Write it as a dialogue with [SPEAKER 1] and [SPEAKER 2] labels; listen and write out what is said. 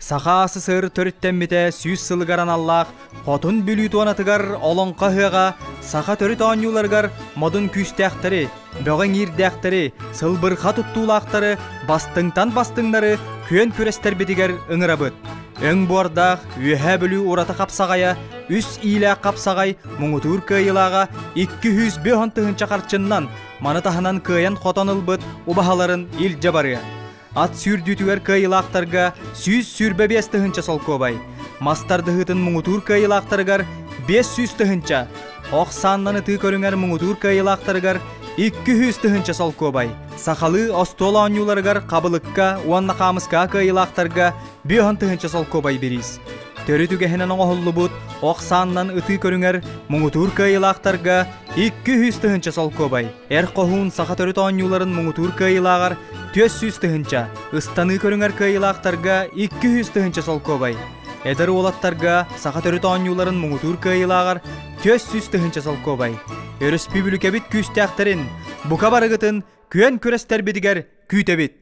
[SPEAKER 1] Сақасы сыр төріттенмете сүйіз сылғаран Аллах, қотын бүлі туанатығар олонқа хыға, сақа төріт анюларғар модын күштәқтірі, бөғын ердәқтірі, сылбырға тұттулақтары, бастыңтан бастыңдары, көн көрестер бетігер ыңырабыд. Өң бордақ, өйә бүлі ората қапсағая, үс илә қапсағай, мұңытуыр кайылаға, 205 тұхынша қарчыннан, манытахынан кайын қотанылбыд, убахаларын ил жабары. Ат сүрдүтүгер кайылақтарға сүйіз сүрбе 5 тұхынша сол көбай. Мастарды ғытын мұңытуыр кайылақтарғар 500 тұхынша. Оқсаннаны ты көріңер мұңытуыр кайылақтарғар 200 тұхынша сол көбай. Сақалы остола анюларғар қабылыққа, уанна қамысқа кайылақтарға 5 тұхынша сол көбай беріз. Төрітуге хенен оғылы бұд, оқсаннан үті көріңер мұңытуыр кайылақтарға 200 тұхынша сол көбай. Әр қоғын сақа төріт анюларын мұңытуыр кайылағар 400 тұхынша, ұстаны көріңер кайылақтарға 200 тұхынша сол көбай. Әдір олаттарға сақа төріт анюларын мұңытуыр кайылағар 400 тұхынша сол көбай. Өріс пүбіліке біт күстәқтерін, бұқа барығытын күйен көрестер бедігер күйте бит.